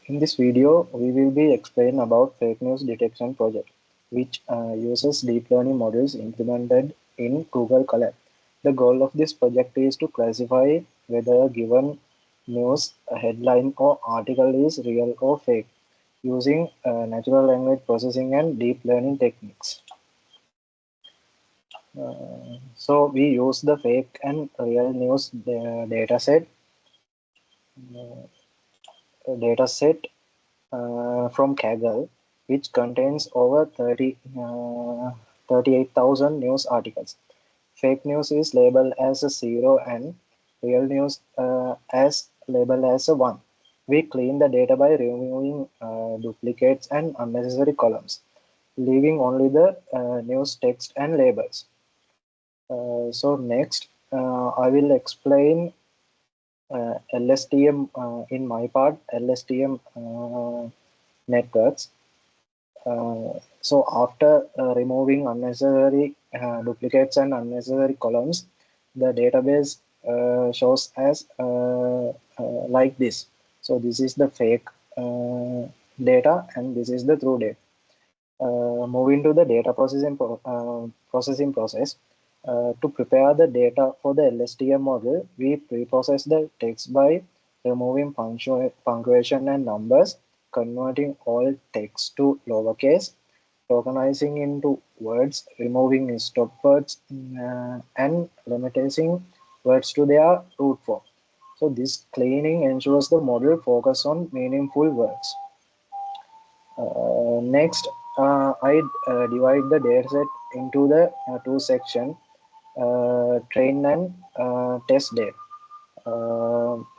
In this video, we will be explaining about fake news detection project, which uses deep learning models implemented in Google Colab. The goal of this project is to classify whether a given news headline or article is real or fake using natural language processing and deep learning techniques. So we use the fake and real news dataset from Kaggle, which contains over 38,000 news articles. Fake news is labeled as a 0 and real news as labeled as a 1. We clean the data by removing duplicates and unnecessary columns, leaving only the news text and labels. So next, I will explain LSTM in my part, LSTM networks. So after removing unnecessary duplicates and unnecessary columns, the database shows as like this. So this is the fake data and this is the true data. Moving to the data processing process. To prepare the data for the LSTM model, we pre-process the text by removing punctuation and numbers, converting all text to lowercase, tokenizing into words, removing stop words, and limiting words to their root form. So this cleaning ensures the model focus on meaningful words. Next, I divide the dataset into the two sections, train and test data.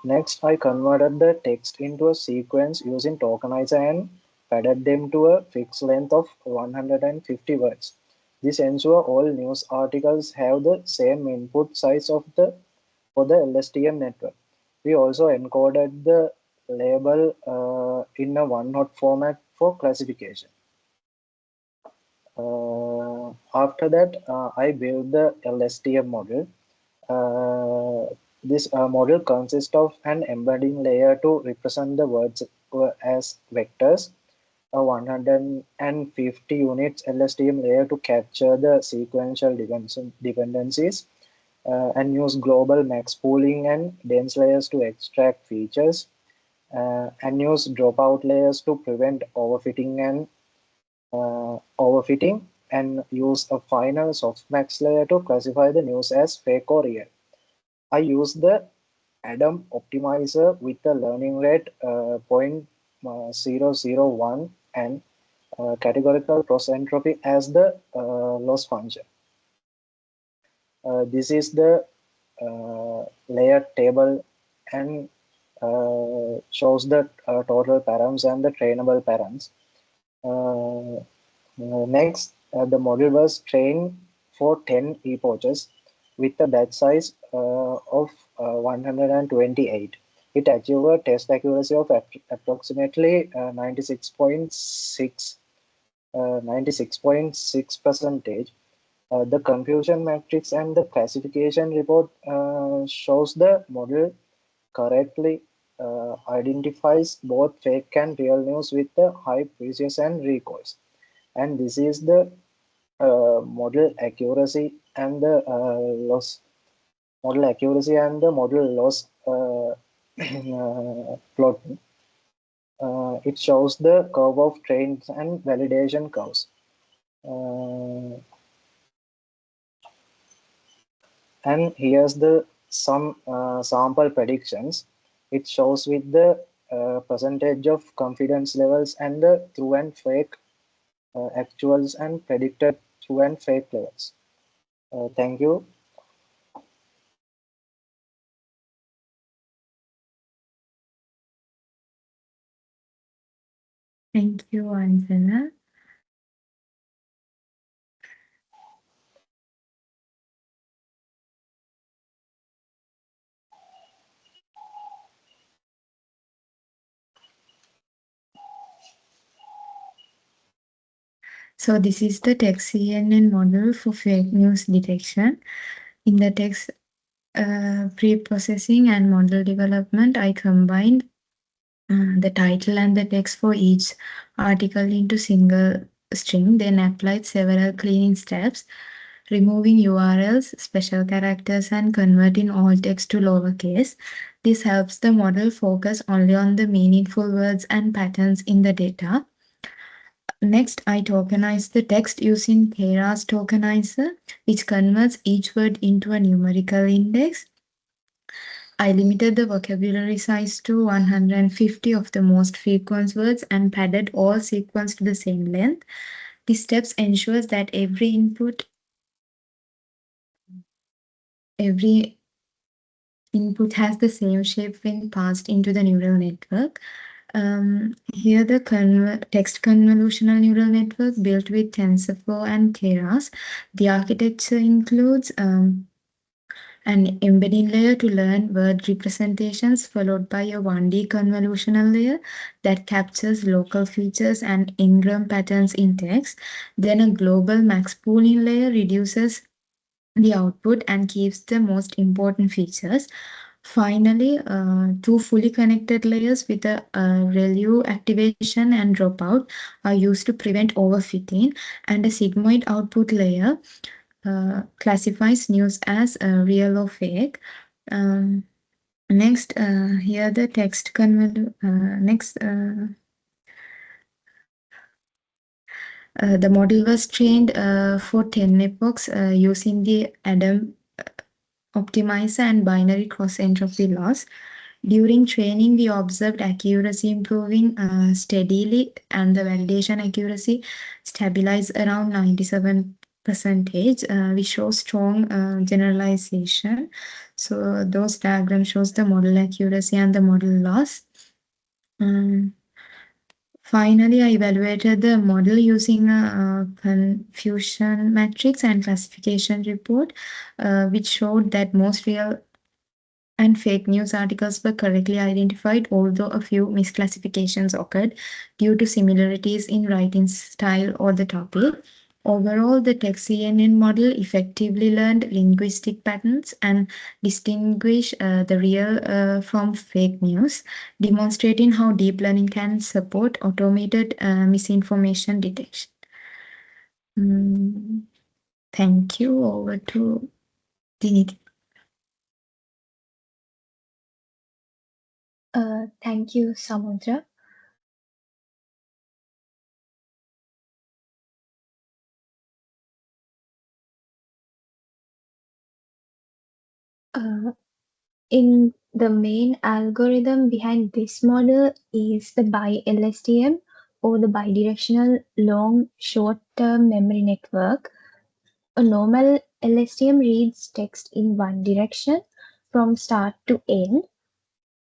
Next, I converted the text into a sequence using tokenizer and padded them to a fixed length of 150 words. This ensures all news articles have the same input size for the LSTM network. We also encoded the label in a one-hot format for classification. After that, I built the LSTM model. This model consists of an embedding layer to represent the words as vectors, a 150 units LSTM layer to capture the sequential dependencies, and use global max pooling and dense layers to extract features, and use dropout layers to prevent overfitting, and use a final softmax layer to classify the news as fake or real. I use the Adam optimizer with the learning rate 0.001 and categorical cross entropy as the loss function. This is the layer table and shows the total params and the trainable params. Next, the model was trained for 10 epochs with a batch size of 128. It achieved a test accuracy of approximately 96.6 percentage. The confusion matrix and the classification report shows the model correctly identifies both fake and real news with the high precision and recoils. And this is the model accuracy and the model loss plot. It shows the curve of trains and validation curves. And here's the some sample predictions. It shows with the percentage of confidence levels and the true and fake actuals and predicted true and fake levels. Thank you. Thank you, Anjana. So this is the text CNN model for fake news detection. In the text pre-processing and model development, I combined the title and the text for each article into single string, then applied several cleaning steps, removing URLs, special characters, and converting all text to lowercase. This helps the model focus only on the meaningful words and patterns in the data. Next, I tokenize the text using Keras tokenizer, which converts each word into a numerical index. I limited the vocabulary size to 150 of the most frequent words and padded all sequence to the same length. These steps ensures that every input has the same shape when passed into the neural network. Here the text convolutional neural network built with TensorFlow and Keras. The architecture includes an embedding layer to learn word representations, followed by a 1D convolutional layer that captures local features and n-gram patterns in text. Then a global max pooling layer reduces the output and keeps the most important features. Finally, two fully connected layers with a ReLU activation and dropout are used to prevent overfitting, and a sigmoid output layer classifies news as real or fake. Next, here the text the model was trained for 10 epochs using the Adam optimizer and binary cross entropy loss. During training, we observed accuracy improving steadily and the validation accuracy stabilized around 97%. We show strong generalization. So those diagrams shows the model accuracy and the model loss. Finally, I evaluated the model using a confusion matrix and classification report, which showed that most real and fake news articles were correctly identified, although a few misclassifications occurred due to similarities in writing style or the topic. Overall, the TextCNN model effectively learned linguistic patterns and distinguished the real from fake news, demonstrating how deep learning can support automated misinformation detection. Thank you. Over to Diniti. Thank you, Samudra. In the main algorithm behind this model is the BiLSTM, or the bidirectional long short-term memory network. A normal LSTM reads text in one direction from start to end,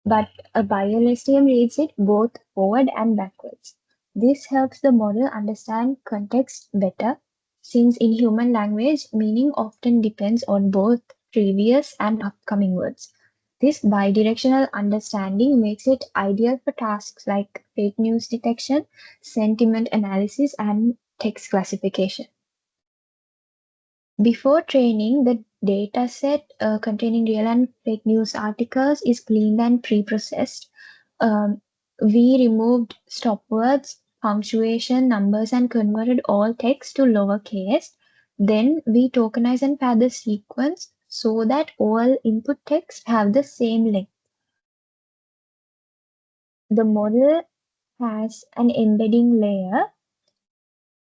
but a BiLSTM reads it both forward and backwards. This helps the model understand context better, since in human language, meaning often depends on both previous and upcoming words. This bidirectional understanding makes it ideal for tasks like fake news detection, sentiment analysis, and text classification. Before training, the dataset containing real and fake news articles is cleaned and pre-processed. We removed stop words, punctuation, numbers, and converted all text to lowercase. Then we tokenize and pad the sequence so that all input text have the same length. The model has an embedding layer,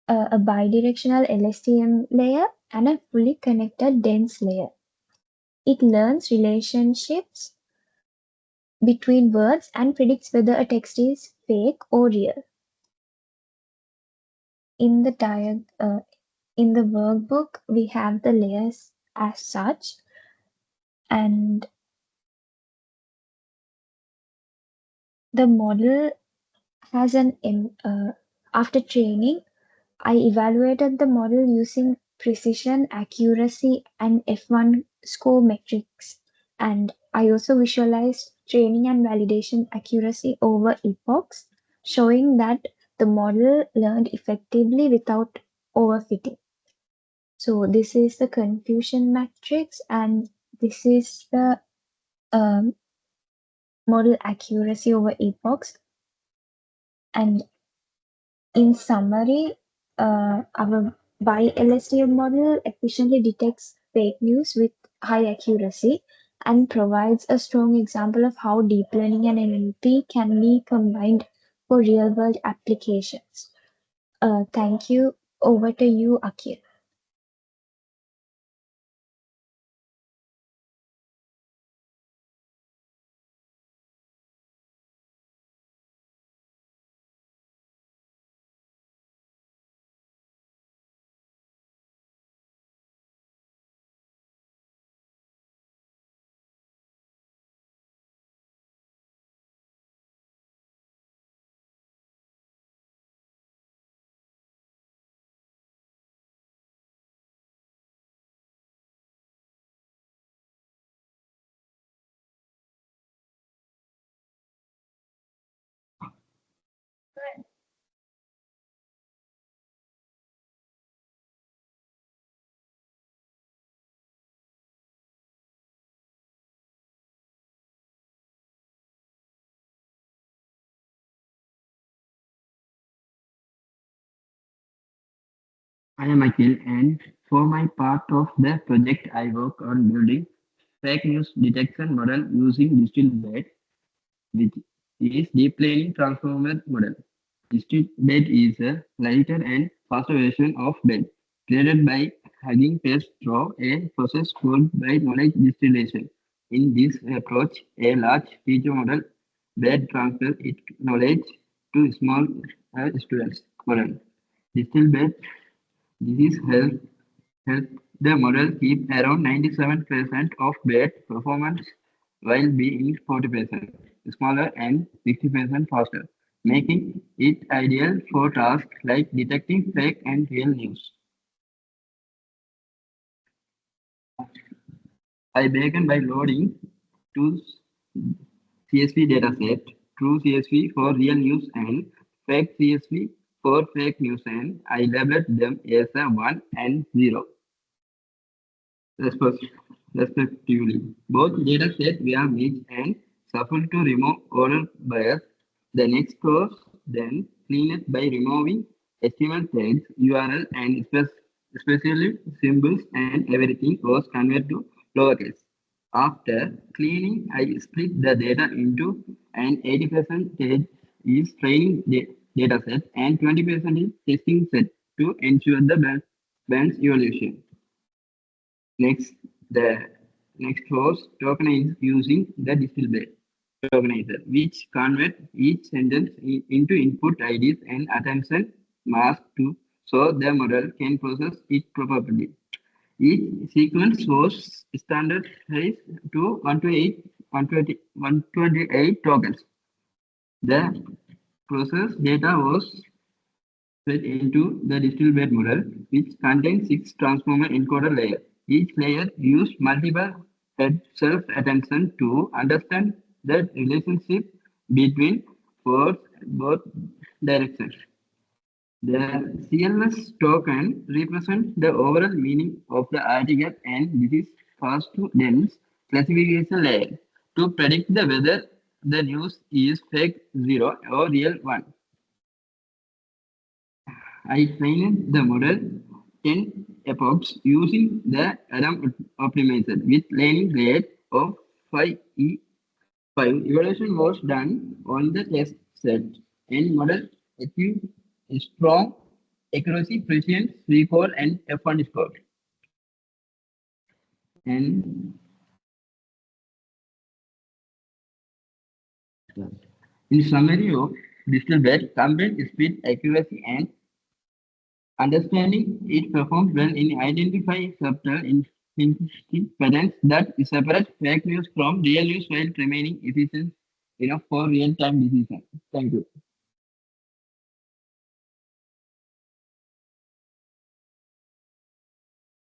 a bidirectional LSTM layer, and a fully connected dense layer. It learns relationships between words and predicts whether a text is fake or real. In the workbook, we have the layers as such, and the model has after training, I evaluated the model using precision, accuracy, and F1 score metrics. And I also visualized training and validation accuracy over epochs, showing that the model learned effectively without overfitting. So this is the confusion matrix, and this is the model accuracy over epochs. And in summary, our BiLSTM model efficiently detects fake news with high accuracy and provides a strong example of how deep learning and NLP can be combined for real world applications. Thank you. Over to you, Akil. I am Akhil, and for my part of the project, I work on building fake news detection model using DistilBait, which is deep learning transformer model. DistilBait is a lighter and faster version of BET, created by Hugging Face through a process called by knowledge distillation. In this approach, a large feature model BET transfers its knowledge to small students. Model. DistilBait this is help the model keep around 97% of bad performance while being 40% smaller and 60% faster, making it ideal for tasks like detecting fake and real news. I began by loading two CSV dataset, true CSV for real news and fake CSV for fake news, and I labeled them as a 1 and 0. respect- respectively. Both datasets were mixed and shuffled to remove order bias. The next course then cleaned by removing HTML tags, URL, and especially symbols, and everything was converted to lowercase. After cleaning, I split the data into an 80% is training data set and 20% is testing set to ensure the band's evolution. Next, the next was tokenize using the display tokenizer, which convert each sentence into input IDs and attention mask to so the model can process it properly. Each sequence was standardized to 128 tokens. The process data was fed into the distributed model, which contains 6 transformer encoder layers. Each layer used multiple self-attention to understand the relationship between both directions. The CLS token represents the overall meaning of the article, and this is fast to dense classification layer to predict the whether the news is fake 0 or real 1. I trained the model 10 epochs using the Adam optimizer with learning rate of 5E5. Evaluation was done on the test set and model achieved a strong accuracy, precision, recall, and F1 score. And in summary of digital bet, combined speed, accuracy, and understanding it performs well in identifying subtle instinctive patterns that separate fake news from real news while remaining efficient enough for real-time decisions. Thank you.